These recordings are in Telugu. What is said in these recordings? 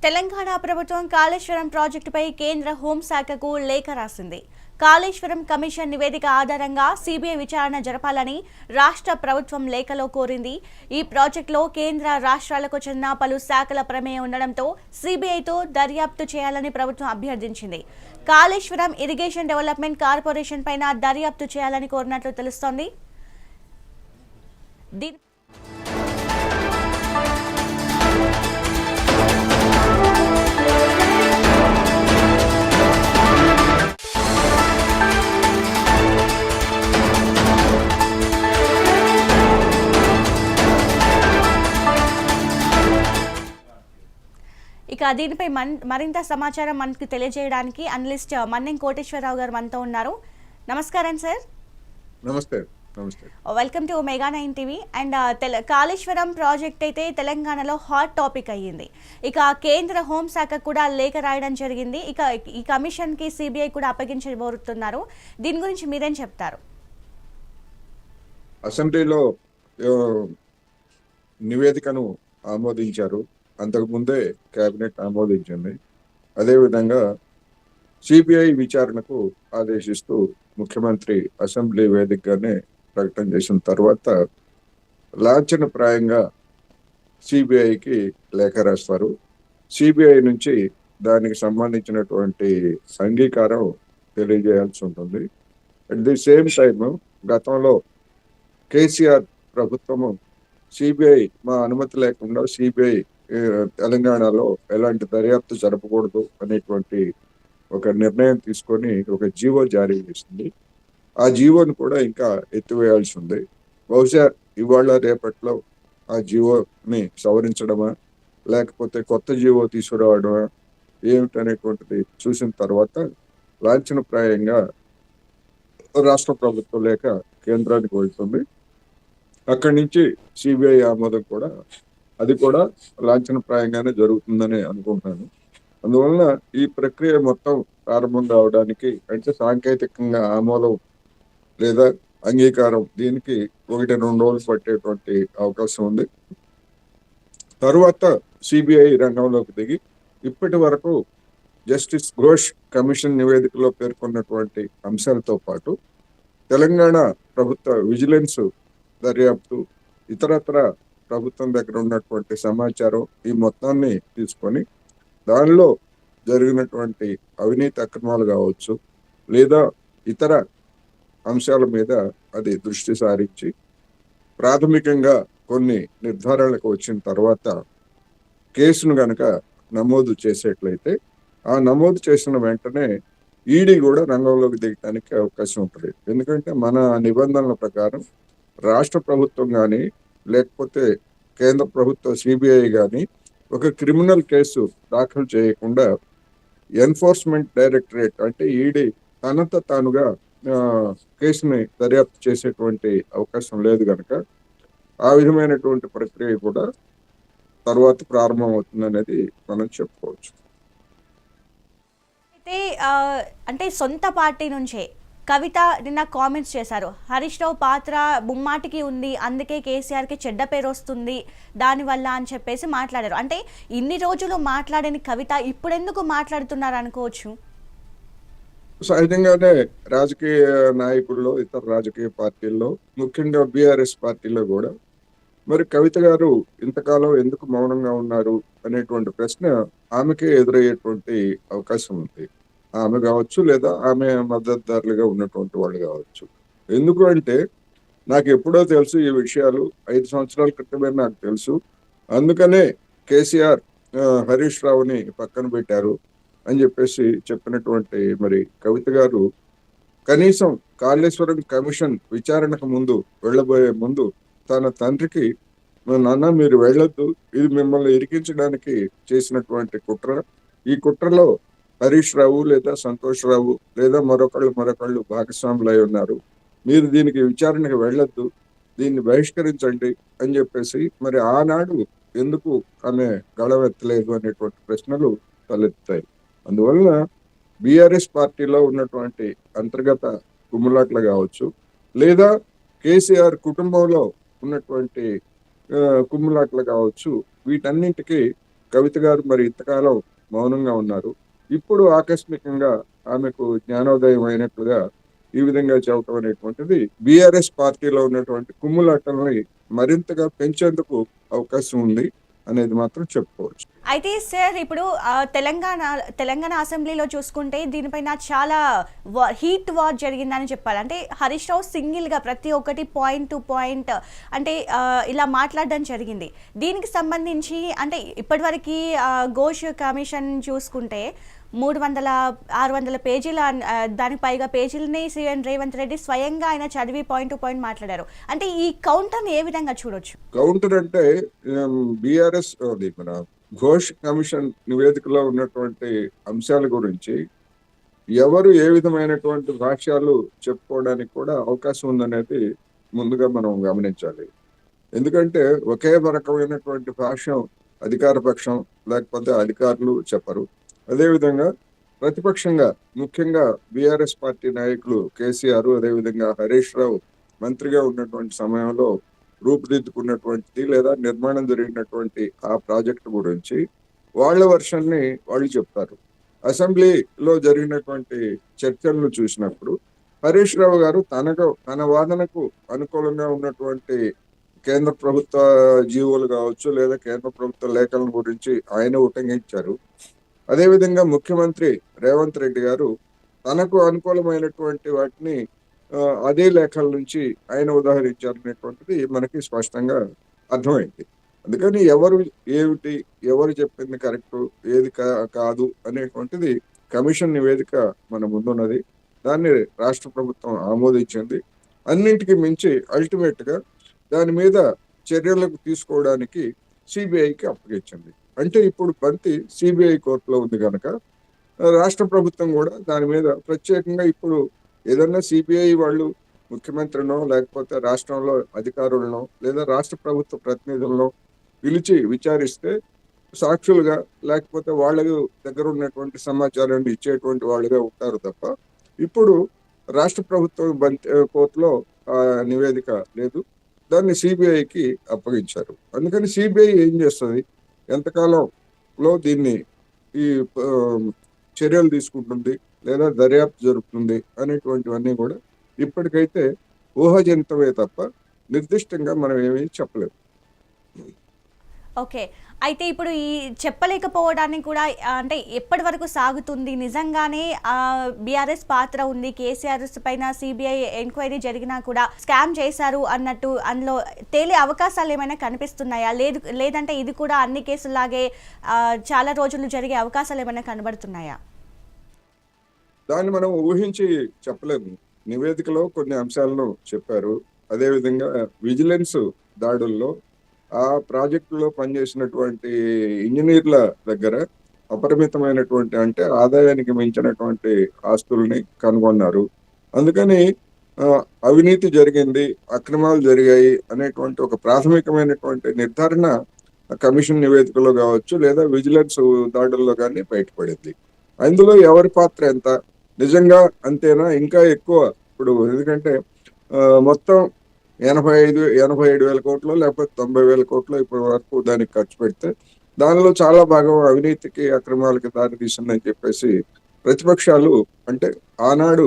తెలంగాణ ప్రభుత్వం కాళేశ్వరం ప్రాజెక్టుపై కేంద్ర హోంశాఖకు లేఖ రాసింది. కాళేశ్వరం కమిషన్ నివేదిక ఆధారంగా సిబిఐ విచారణ జరపాలని రాష్ట్ర ప్రభుత్వం లేఖలో కోరింది. ఈ ప్రాజెక్టులో కేంద్ర రాష్ట్రాలకు చెందిన పలు శాఖల ప్రమేయం ఉండడంతో సిబిఐతో దర్యాప్తు చేయాలని ప్రభుత్వం అభ్యర్థించింది. కాళేశ్వరం ఇరిగేషన్ డెవలప్మెంట్ కార్పొరేషన్ పైన దర్యాప్తు చేయాలని కోరినట్లు తెలుస్తోంది. ఇక దీనిపై మరింత సమాచారం మనకు తెలియజేయడానికి అనలిస్ట్ మన్నెం కోటేశ్వరరావు గారు మనతో ఉన్నారు. నమస్కారం సార్. నమస్తే. నమస్తే. Welcome to mega 9 TV. And Kaleshwaram project అయితే తెలంగాణలో హాట్ టాపిక్ అయ్యింది. ఇక కేంద్ర హోంశాఖ కూడా లేఖ రాయడం జరిగింది. ఇక ఈ కమిషన్కి సిబిఐ కూడా అప్పగించబోతున్నారు. దీని గురించి మీరేం చెప్తారు? అసెంబ్లీలో నివేదికను ఆమోదించారు. అంతకుముందే కేబినెట్ ఆమోదించింది. అదేవిధంగా సిబిఐ విచారణకు ఆదేశిస్తూ ముఖ్యమంత్రి అసెంబ్లీ వేదికగానే ప్రకటన చేసిన తర్వాత లాంఛనప్రాయంగా సిబిఐకి లేఖ రాస్తారు. సిబిఐ నుంచి దానికి సంబంధించినటువంటి అంగీకారం తెలియజేయాల్సి ఉంటుంది. అట్ ది సేమ్ టైం గతంలో కేసీఆర్ ప్రభుత్వము సిబిఐ మా అనుమతి లేకుండా సిబిఐ తెలంగాణలో ఎలాంటి దర్యాప్తు జరపకూడదు అనేటువంటి ఒక నిర్ణయం తీసుకొని ఒక జీవో జారీ చేసింది. ఆ జీవోను కూడా ఇంకా ఎత్తివేయాల్సి ఉంది. బహుశా ఇవాళ రేపట్లో ఆ జీవోని సవరించడమా లేకపోతే కొత్త జీవో తీసుకురావడమా ఏమిటనేటువంటిది చూసిన తర్వాత లాంఛనప్రాయంగా రాష్ట్ర ప్రభుత్వం లేక కేంద్రానికి వెళ్తుంది. అక్కడి నుంచి సిబిఐ ఆమోదం కూడా అది కూడా లాంఛనప్రాయంగానే జరుగుతుందని అనుకుంటున్నాను. అందువలన ఈ ప్రక్రియ మొత్తం ప్రారంభం కావడానికి అంటే సాంకేతికంగా ఆమోదం లేదా అంగీకారం దీనికి 1-2 రోజులు పట్టేటువంటి అవకాశం ఉంది. తరువాత సిబిఐ రంగంలోకి దిగి ఇప్పటి వరకు జస్టిస్ ఘోష్ కమిషన్ నివేదికలో పేర్కొన్నటువంటి అంశాలతో పాటు తెలంగాణ ప్రభుత్వ విజిలెన్స్ దర్యాప్తు ఇతరత్ర ప్రభుత్వం దగ్గర ఉన్నటువంటి సమాచారం ఈ మొత్తాన్ని తీసుకొని దానిలో జరిగినటువంటి అవినీతి అక్రమాలు కావచ్చు లేదా ఇతర అంశాల మీద అది దృష్టి సారించి ప్రాథమికంగా కొన్ని నిర్ధారణలకు వచ్చిన తర్వాత కేసును గనక నమోదు చేసేట్లయితే ఆ నమోదు చేసిన వెంటనే ఈడీ కూడా రంగంలోకి దిగడానికి అవకాశం ఉంటుంది. ఎందుకంటే మన నిబంధనల ప్రకారం రాష్ట్ర ప్రభుత్వం కానీ లేకపోతే కేంద్ర ప్రభుత్వ సిబిఐ కానీ ఒక క్రిమినల్ కేసు దాఖలు చేయకుండా ఎన్ఫోర్స్మెంట్ డైరెక్టరేట్ అంటే ఈడీ తనంత తానుగా కేసుని దర్యాప్తు చేసేటువంటి అవకాశం లేదు కనుక ఆ విధమైనటువంటి ప్రక్రియ కూడా తర్వాత ప్రారంభం అవుతుంది అనేది మనం చెప్పుకోవచ్చు. అయితే అంటే సొంత పార్టీ నుంచే కవిత నిన్న కామెంట్స్ చేశారు. హరీష్ రావు పాత్ర ముమ్మాటికి ఉంది, అందుకే కేసీఆర్కి చెడ్డ పేరు వస్తుంది దానివల్ల అని చెప్పేసి మాట్లాడారు. అంటే ఇన్ని రోజులు మాట్లాడని కవిత ఇప్పుడు ఎందుకు మాట్లాడుతున్నారు అనుకోవచ్చు? సహజంగానే రాజకీయ నాయకుల్లో ఇతర రాజకీయ పార్టీల్లో ముఖ్యంగా బీఆర్ఎస్ పార్టీలో కూడా మరి కవిత గారు ఇంతకాలం ఎందుకు మౌనంగా ఉన్నారు అనేటువంటి ప్రశ్న ఆమెకే ఎదురయ్యేటువంటి అవకాశం ఉంది. ఆమె కావచ్చు లేదా ఆమె మద్దతుదారులుగా ఉన్నటువంటి వాళ్ళు కావచ్చు. ఎందుకు అంటే నాకు ఎప్పుడో తెలుసు ఈ విషయాలు, 5 సంవత్సరాల క్రితమే నాకు తెలుసు. అందుకనే కేసీఆర్ హరీష్ రావుని పక్కన పెట్టారు అని చెప్పేసి చెప్పినటువంటి మరి కవిత గారు కనీసం కాళేశ్వరం కమిషన్ విచారణకు ముందు వెళ్ళబోయే ముందు తన తండ్రికి నాన్న మీరు వెళ్ళొద్దు, ఇది మిమ్మల్ని ఇరికించడానికి చేసినటువంటి కుట్ర, ఈ కుట్రలో హరీష్ రావు లేదా సంతోష్ రావు లేదా మరొకళ్ళు భాగస్వాములు అయి ఉన్నారు, మీరు దీనికి విచారణకు వెళ్ళొద్దు, దీన్ని బహిష్కరించండి అని చెప్పేసి మరి ఆనాడు ఎందుకు ఆమె గళవెత్తలేదు అనేటువంటి ప్రశ్నలు తలెత్తాయి. అందువలన బీఆర్ఎస్ పార్టీలో ఉన్నటువంటి అంతర్గత కుమ్ములాట్లు కావచ్చు లేదా కేసీఆర్ కుటుంబంలో ఉన్నటువంటి కుమ్ములాట్లు కావచ్చు, వీటన్నింటికి కవిత గారు మరి ఇంతకాలం మౌనంగా ఉన్నారు. ఇప్పుడు ఆకస్మికంగా ఆమెకు జ్ఞానోదయం అయినట్లుగా ఈ విధంగా చెప్పడం అనేటువంటిది బీఆర్ఎస్ పార్టీలో ఉన్నటువంటి కుమ్ములాటల్ని మరింతగా పెంచేందుకు అవకాశం ఉంది అనేది మాత్రం చెప్పుకోవచ్చు. అయితే సార్ ఇప్పుడు తెలంగాణ అసెంబ్లీలో చూసుకుంటే దీనిపైన చాలా హీట్ వార్ జరిగిందని చెప్పాలి. అంటే హరీష్ రావు సింగిల్గా ప్రతి ఒక్కటి పాయింట్ టు పాయింట్ అంటే ఇలా మాట్లాడడం జరిగింది. దీనికి సంబంధించి అంటే ఇప్పటివరకు ఘోష్ కమిషన్ చూసుకుంటే 600 పేజీల దానికి పైగా పేజీలని సీఎం రేవంత్ రెడ్డి స్వయంగా ఆయన చదివి పాయింట్ టు పాయింట్ మాట్లాడారు. అంటే ఈ కౌంటర్ని ఏ విధంగా చూడొచ్చు? కౌంటర్ అంటే బీఆర్ఎస్ మన ఘోష్ కమిషన్ నివేదికలో ఉన్నటువంటి అంశాల గురించి ఎవరు ఏ విధమైనటువంటి భాష్యాలు చెప్పుకోవడానికి కూడా అవకాశం ఉందనేది ముందుగా మనం గమనించాలి. ఎందుకంటే ఒకే రకమైనటువంటి భాష్యం అధికార పక్షం లేకపోతే అధికారులు చెప్పరు. అదేవిధంగా ప్రతిపక్షంగా ముఖ్యంగా బీఆర్ఎస్ పార్టీ నాయకులు కేసీఆర్, అదేవిధంగా హరీష్ రావు మంత్రిగా ఉన్నటువంటి సమయంలో రూపుదిద్దుకున్నటువంటిది లేదా నిర్మాణం జరిగినటువంటి ఆ ప్రాజెక్టు గురించి వాళ్ళ వర్షన్ని వాళ్ళు చెప్తారు. అసెంబ్లీలో జరిగినటువంటి చర్చలను చూసినప్పుడు హరీష్ రావు గారు తన వాదనకు అనుకూలంగా ఉన్నటువంటి కేంద్ర ప్రభుత్వ జీవోలు కావచ్చు లేదా కేంద్ర ప్రభుత్వ లేఖల గురించి ఆయన ఉటంకించారు. అదేవిధంగా ముఖ్యమంత్రి రేవంత్ రెడ్డి గారు తనకు అనుకూలమైనటువంటి వాటిని అదే లేఖల నుంచి ఆయన ఉదాహరించారు అనేటువంటిది మనకి స్పష్టంగా అర్థమైంది. అందుకని ఎవరు చెప్పింది కరెక్ట్ ఏది కాదు అనేటువంటిది కమిషన్ నివేదిక మన ముందున్నది. దాన్ని రాష్ట్ర ప్రభుత్వం ఆమోదించింది. అన్నింటికి మించి అల్టిమేట్ గా దాని మీద చర్యలకు తీసుకోవడానికి సిబిఐకి అప్పగించింది. అంటే ఇప్పుడు బంతి సిబిఐ కోర్టులో ఉంది కనుక రాష్ట్ర ప్రభుత్వం కూడా దాని మీద ప్రత్యేకంగా ఇప్పుడు ఏదన్నా సిబిఐ వాళ్ళు ముఖ్యమంత్రినో లేకపోతే రాష్ట్రంలో అధికారులను లేదా రాష్ట్ర ప్రభుత్వ ప్రతినిధులను పిలిచి విచారిస్తే సాక్షులుగా లేకపోతే వాళ్ళ దగ్గర ఉన్నటువంటి సమాచారాన్ని ఇచ్చేటువంటి వాళ్ళుగా ఉంటారు తప్ప ఇప్పుడు రాష్ట్ర ప్రభుత్వం కోర్టులో నివేదిక లేదు. దాన్ని సిబిఐకి అప్పగించారు. అందుకని సిబిఐ ఏం చేస్తుంది, ఎంతకాలంలో దీన్ని ఈ చర్యలు తీసుకుంటుంది లేదా దర్యాప్తు జరుపుతుంది అనేటువంటివన్నీ కూడా ఇప్పటికైతే ఊహాజనితమే తప్ప నిర్దిష్టంగా మనం ఏమీ చెప్పలేము. ఓకే, అయితే ఇప్పుడు ఈ చెప్పలేకపోవడానికి కూడా అంటే ఎప్పటి వరకు సాగుతుంది? నిజంగానే బీఆర్ఎస్ పాత్ర ఉంది, కేసీఆర్ పైన సిబిఐ ఎంక్వైరీ జరిగినా కూడా స్కామ్ చేశారు అన్నట్టు అందులో తేలే అవకాశాలు ఏమైనా కనిపిస్తున్నాయా? లేదంటే ఇది కూడా అన్ని కేసులాగే చాలా రోజులు జరిగే అవకాశాలు ఏమైనా కనబడుతున్నాయా? దాన్ని మనం ఊహించి చెప్పలేము. నివేదికలో కొన్ని అంశాలను చెప్పారు. అదేవిధంగా విజిలెన్స్ దాడుల్లో ఆ ప్రాజెక్టులో పనిచేసినటువంటి ఇంజనీర్ల దగ్గర అపరిమితమైనటువంటి అంటే ఆదాయానికి మించినటువంటి ఆస్తుల్ని కనుగొన్నారు. అందుకని అవినీతి జరిగింది, అక్రమాలు జరిగాయి అనేటువంటి ఒక ప్రాథమికమైనటువంటి నిర్ధారణ కమిషన్ నివేదికలో కావచ్చు లేదా విజిలెన్స్ దాడుల్లో కానీ బయటపడింది. అందులో ఎవరి పాత్ర ఎంత, నిజంగా అంతేనా ఇంకా ఎక్కువ? ఇప్పుడు ఎందుకంటే మొత్తం 87,000 కోట్లు లేకపోతే 90,000 కోట్లు ఇప్పటి వరకు దానికి ఖర్చు పెడితే దానిలో చాలా భాగం అవినీతికి అక్రమాలకి దారి తీసిందని చెప్పేసి ప్రతిపక్షాలు అంటే ఆనాడు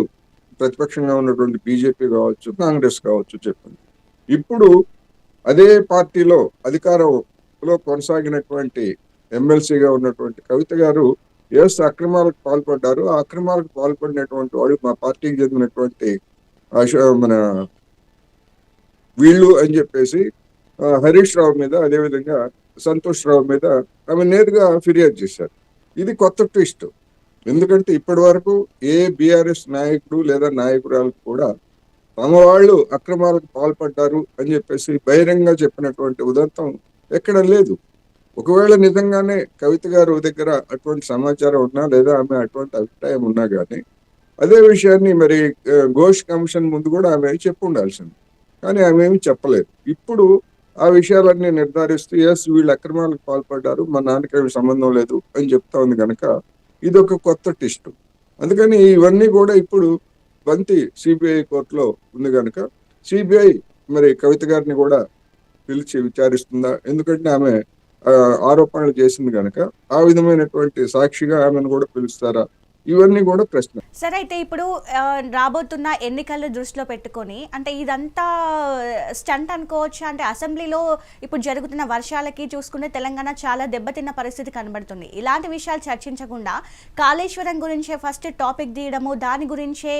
ప్రతిపక్షంగా ఉన్నటువంటి బీజేపీ కావచ్చు కాంగ్రెస్ కావచ్చు చెప్పింది. ఇప్పుడు అదే పార్టీలో అధికారంలో కొనసాగినటువంటి ఎమ్మెల్సీగా ఉన్నటువంటి కవిత గారు అక్రమాలకు పాల్పడ్డారు. ఆ అక్రమాలకు పాల్పడినటువంటి వాడు మా పార్టీకి చెందినటువంటి మన వీళ్ళు అని చెప్పేసి హరీష్ రావు మీద అదేవిధంగా సంతోష్ రావు మీద ఆమె నేరుగా ఫిర్యాదు చేశారు. ఇది కొత్త ట్విస్ట్. ఎందుకంటే ఇప్పటి వరకు ఏ బీఆర్ఎస్ నాయకుడు లేదా నాయకురాలు కూడా తమ వాళ్ళు అక్రమాలకు పాల్పడ్డారు అని చెప్పేసి బహిరంగ చెప్పినటువంటి ఉదంతం ఎక్కడ లేదు. ఒకవేళ నిజంగానే కవిత గారు దగ్గర అటువంటి సమాచారం ఉన్నా లేదా ఆమె అటువంటి అభిప్రాయం ఉన్నా కానీ అదే విషయాన్ని మరి ఘోష్ కమిషన్ ముందు కూడా ఆమె చెప్పు ఉండాల్సింది. కానీ ఆమె ఏమి చెప్పలేదు. ఇప్పుడు ఆ విషయాలన్నీ నిర్ధారిస్తూ వీళ్ళు అక్రమాలకు పాల్పడ్డారు, మా నాన్నకి సంబంధం లేదు అని చెప్తా ఉంది కనుక ఇది ఒక కొత్త ట్విస్ట్. అందుకని ఇవన్నీ కూడా ఇప్పుడు బంతి సిబిఐ కోర్టులో ఉంది కనుక సిబిఐ మరి కవిత గారిని కూడా పిలిచి విచారిస్తుందా? ఎందుకంటే ఆమె ఆరోపణలు చేసింది కనుక ఆ విధమైనటువంటి సాక్షిగా ఆమెను కూడా పిలుస్తారా? ఇవన్నీ కూడా ప్రశ్న. సరే, అయితే ఇప్పుడు రాబోతున్న ఎన్నికలను దృష్టిలో పెట్టుకొని అంటే ఇదంతా స్టంట్ అనుకోవచ్చా? అంటే అసెంబ్లీలో ఇప్పుడు జరుగుతున్న వర్షాలకి చూసుకుంటే తెలంగాణ చాలా దెబ్బతిన్న పరిస్థితి కనబడుతుంది. ఇలాంటి విషయాలు చర్చించకుండా కాళేశ్వరం గురించే ఫస్ట్ టాపిక్ తీయడము, దాని గురించే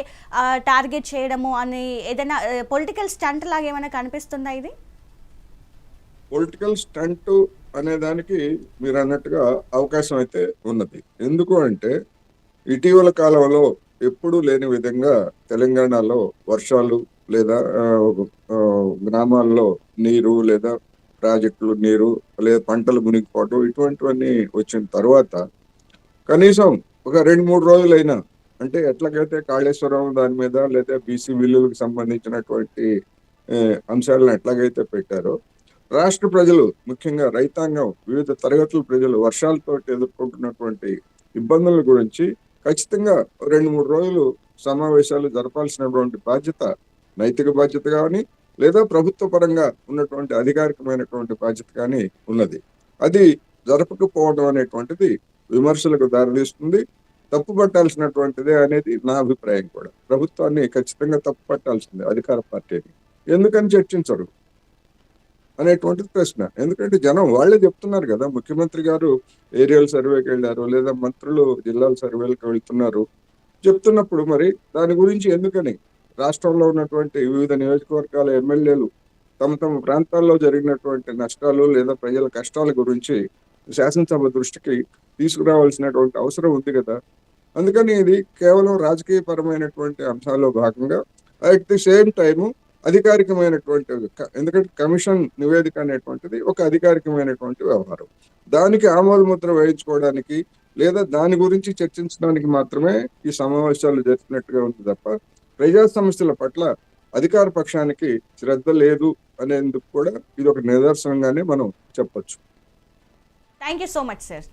టార్గెట్ చేయడము అని ఏదైనా పొలిటికల్ స్టంట్ లాగా ఏమైనా కనిపిస్తుందా ఇది? పొలిటికల్ స్టంట్ అనే దానికి మీరు అన్నట్టుగా అవకాశం అయితే ఉన్నది. ఎందుకు అంటే ఇటీవల కాలంలో ఎప్పుడూ లేని విధంగా తెలంగాణలో వర్షాలు లేదా గ్రామాల్లో నీరు లేదా ప్రాజెక్టులు నీరు లేదా పంటలు మునిగిపోవడం ఇటువంటివన్నీ వచ్చిన తర్వాత కనీసం ఒక 2-3 రోజులైనా, అంటే ఎట్లాగైతే కాళేశ్వరం దాని మీద లేదా బీసీ బిల్లులకు సంబంధించినటువంటి అంశాలను ఎట్లాగైతే పెట్టారో, రాష్ట్ర ప్రజలు ముఖ్యంగా రైతాంగం వివిధ తరగతుల ప్రజలు వర్షాలతో ఎదుర్కొంటున్నటువంటి ఇబ్బందుల గురించి ఖచ్చితంగా 2-3 రోజులు సమావేశాలు జరపాల్సినటువంటి బాధ్యత, నైతిక బాధ్యత కానీ లేదా ప్రభుత్వ పరంగా ఉన్నటువంటి అధికారికమైనటువంటి బాధ్యత కానీ ఉన్నది. అది జరపకపోవడం అనేటువంటిది విమర్శలకు దారితీస్తుంది, తప్పు పట్టాల్సినటువంటిదే అనేది నా అభిప్రాయం కూడా. ప్రభుత్వాన్ని ఖచ్చితంగా తప్పు పట్టాల్సిందే, అధికార పార్టీని. ఎందుకని చర్చించరు అనేటువంటిది ప్రశ్న. ఎందుకంటే జనం వాళ్ళే చెప్తున్నారు కదా, ముఖ్యమంత్రి గారు ఏరియల్ సర్వేకి వెళ్ళారు లేదా మంత్రులు జిల్లాల సర్వేలకు వెళ్తున్నారు. చెప్తున్నప్పుడు మరి దాని గురించి ఎందుకని రాష్ట్రంలో ఉన్నటువంటి వివిధ నియోజకవర్గాల ఎమ్మెల్యేలు తమ తమ ప్రాంతాల్లో జరిగినటువంటి నష్టాలు లేదా ప్రజల కష్టాల గురించి శాసనసభ దృష్టికి తీసుకురావాల్సినటువంటి అవసరం ఉంది కదా. అందుకని ఇది కేవలం రాజకీయపరమైనటువంటి అంశాల్లో భాగంగా అట్ ది సేమ్ టైము అధికారికమైనటువంటి ఎందుకంటే కమిషన్ నివేదిక అనేటువంటిది ఒక అధికారికమైనటువంటి వ్యవహారం. దానికి ఆమోద ముద్ర వేయించుకోవడానికి లేదా దాని గురించి చర్చించడానికి మాత్రమే ఈ సమావేశాలు జరిపినట్టుగా ఉంది తప్ప ప్రజా సమస్యల పట్ల అధికార పక్షానికి శ్రద్ధ లేదు అనేందుకు కూడా ఇది ఒక నిదర్శనంగానే మనం చెప్పొచ్చు. Thank you so much sir.